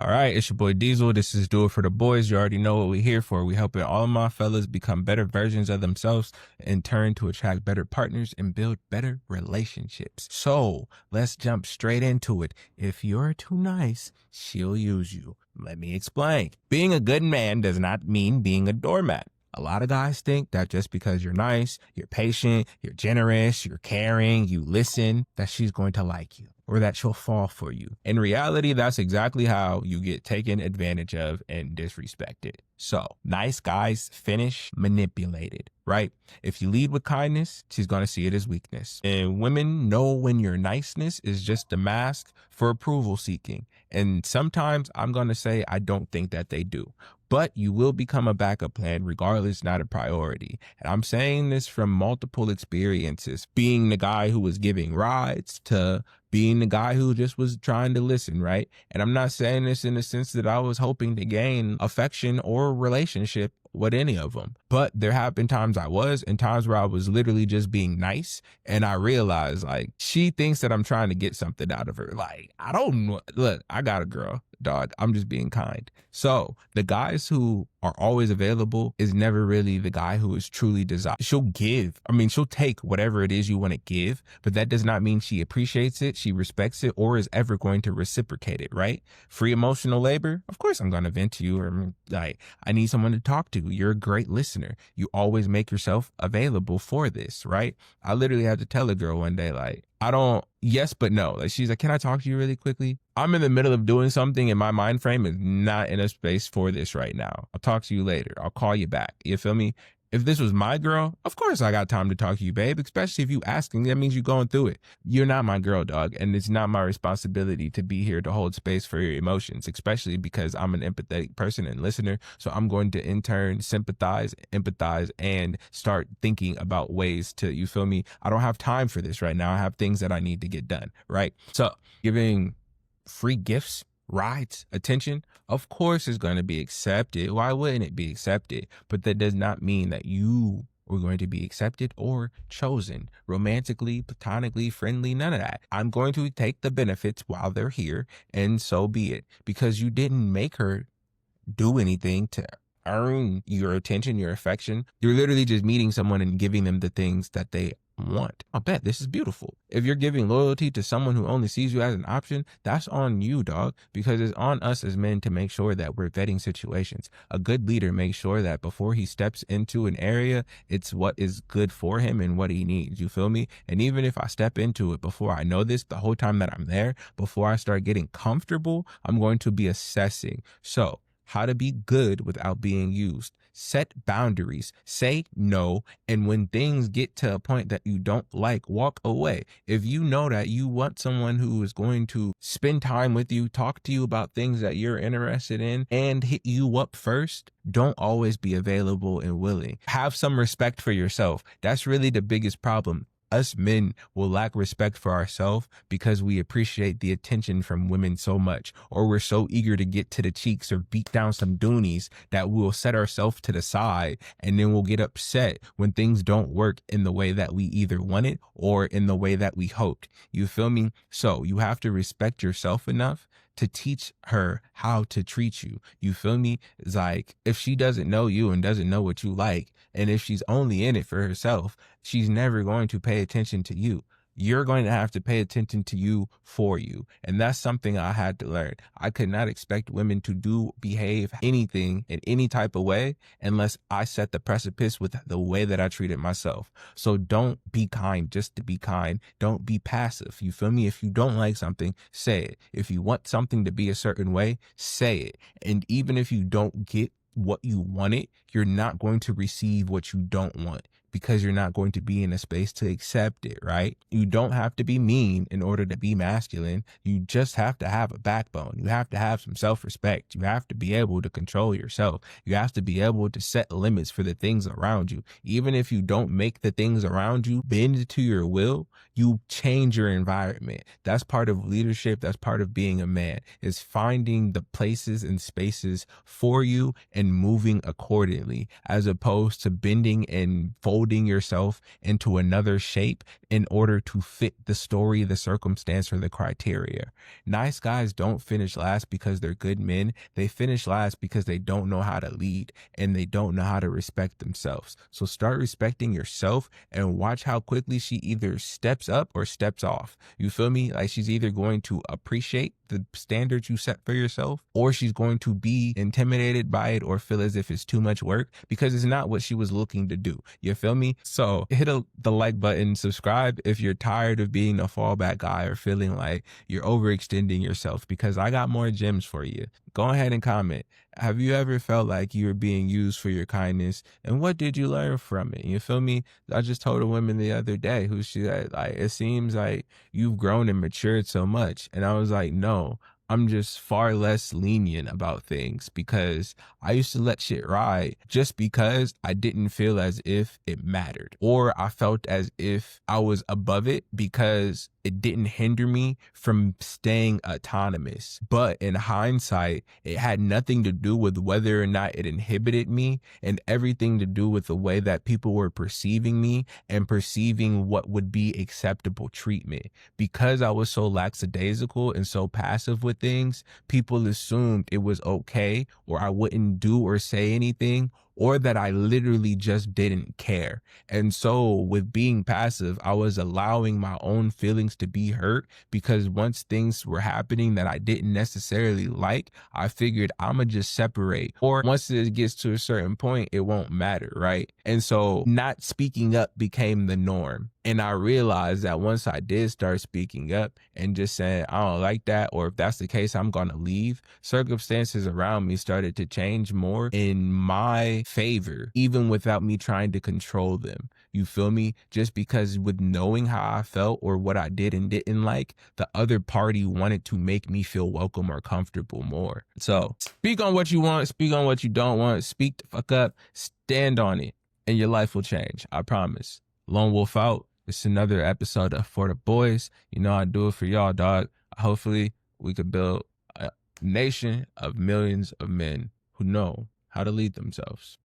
All right, it's your boy Diesel. This is Do It For The Boys. You already know what we're here for. We helping all of my fellas become better versions of themselves, in turn to attract better partners and build better relationships. So let's jump straight into it. If you're too nice, she'll use you. Let me explain. Being a good man does not mean being a doormat. A lot of guys think that just because you're nice, you're patient, you're generous, you're caring, you listen, that she's going to like you or that she'll fall for you. In reality, that's exactly how you get taken advantage of and disrespected. So nice guys finish manipulated, right? If you lead with kindness, she's going to see it as weakness. And women know when your niceness is just a mask for approval seeking. And sometimes I'm going to say I don't think that they do. But you will become a backup plan regardless, not a priority. And I'm saying this from multiple experiences, being the guy who was giving rides to being the guy who just was trying to listen, right? And I'm not saying this in the sense that I was hoping to gain affection or relationship with any of them. But there have been times I was, and times where I was literally just being nice. And I realized, like, she thinks that I'm trying to get something out of her. Like, I don't know. Look, I got a girl, dog. I'm just being kind. So the guys who are always available is never really the guy who is truly desired. She'll give. I mean, she'll take whatever it is you want to give, but that does not mean she appreciates it, she respects it, or is ever going to reciprocate it, right? Free emotional labor. Of course, I'm going to vent to you, or like, I need someone to talk to. You're a great listener. You always make yourself available for this, right? I literally had to tell a girl one day, like, I don't, yes, but no. Like, she's like, can I talk to you really quickly? I'm in the middle of doing something and my mind frame is not in a space for this right now. I'll talk to you later. I'll call you back. You feel me? If this was my girl, of course I got time to talk to you, babe, especially if you asking, that means you're going through it. You're not my girl, dog. And it's not my responsibility to be here to hold space for your emotions, especially because I'm an empathetic person and listener. So I'm going to in turn sympathize, empathize, and start thinking about ways to, you feel me? I don't have time for this right now. I have things that I need to get done, right? So giving free gifts, rides, attention, of course is going to be accepted. Why wouldn't it be accepted? But that does not mean that you are going to be accepted or chosen romantically, platonically, friendly, none of that. I'm going to take the benefits while they're here, and so be it, because you didn't make her do anything to earn your attention, your affection. You're literally just meeting someone and giving them the things that they want. I bet this is beautiful. If you're giving loyalty to someone who only sees you as an option, that's on you, dog, because it's on us as men to make sure that we're vetting situations. A good leader makes sure that before he steps into an area, it's what is good for him and what he needs. You feel me? And even if I step into it before I know this, the whole time that I'm there, before I start getting comfortable, I'm going to be assessing. So, how to be good without being used. Set boundaries, say no, and when things get to a point that you don't like, walk away. If you know that you want someone who is going to spend time with you, talk to you about things that you're interested in, and hit you up first, don't always be available and willing. Have some respect for yourself. That's really the biggest problem. Us men will lack respect for ourselves because we appreciate the attention from women so much, or we're so eager to get to the cheeks or beat down some doonies that we'll set ourselves to the side, and then we'll get upset when things don't work in the way that we either wanted or in the way that we hoped. You feel me? So you have to respect yourself enough to teach her how to treat you. You feel me? It's like, if she doesn't know you and doesn't know what you like, and if she's only in it for herself, she's never going to pay attention to you. You're going to have to pay attention to you for you. And that's something I had to learn. I could not expect women to behave anything in any type of way unless I set the precipice with the way that I treated myself. So don't be kind just to be kind. Don't be passive. You feel me? If you don't like something, say it. If you want something to be a certain way, say it. And even if you don't get what you wanted, you're not going to receive what you don't want, because you're not going to be in a space to accept it, right? You don't have to be mean in order to be masculine. You just have to have a backbone. You have to have some self-respect. You have to be able to control yourself. You have to be able to set limits for the things around you. Even if you don't make the things around you bend to your will, you change your environment. That's part of leadership. That's part of being a man, is finding the places and spaces for you and moving accordingly, as opposed to bending and folding molding yourself into another shape in order to fit the story, the circumstance, or the criteria. Nice guys don't finish last because they're good men. They finish last because they don't know how to lead and they don't know how to respect themselves. So start respecting yourself and watch how quickly she either steps up or steps off. You feel me? Like she's either going to appreciate the standards you set for yourself, or she's going to be intimidated by it or feel as if it's too much work because it's not what she was looking to do. You feel me? So hit the like button, subscribe if you're tired of being a fallback guy or feeling like you're overextending yourself, because I got more gems for you. Go ahead and comment. Have you ever felt like you were being used for your kindness, and what did you learn from it? You feel me? I just told a woman the other day who she like, it seems like you've grown and matured so much. And I was like, no, I'm just far less lenient about things, because I used to let shit ride just because I didn't feel as if it mattered, or I felt as if I was above it because it didn't hinder me from staying autonomous. But in hindsight, it had nothing to do with whether or not it inhibited me, and everything to do with the way that people were perceiving me and perceiving what would be acceptable treatment. Because I was so lackadaisical and so passive with things, people assumed it was okay, or I wouldn't do or say anything, or that I literally just didn't care. And so with being passive, I was allowing my own feelings to be hurt, because once things were happening that I didn't necessarily like, I figured I'ma just separate, or once it gets to a certain point, it won't matter, right? And so not speaking up became the norm. And I realized that once I did start speaking up and just saying, I don't like that, or if that's the case, I'm going to leave, circumstances around me started to change more in my favor, even without me trying to control them. You feel me? Just because with knowing how I felt or what I did and didn't like, the other party wanted to make me feel welcome or comfortable more. So speak on what you want, speak on what you don't want, speak the fuck up, stand on it, and your life will change. I promise. Lone Wolf out. It's another episode of For the Boys. You know I do it for y'all, dog. Hopefully we could build a nation of millions of men who know how to lead themselves.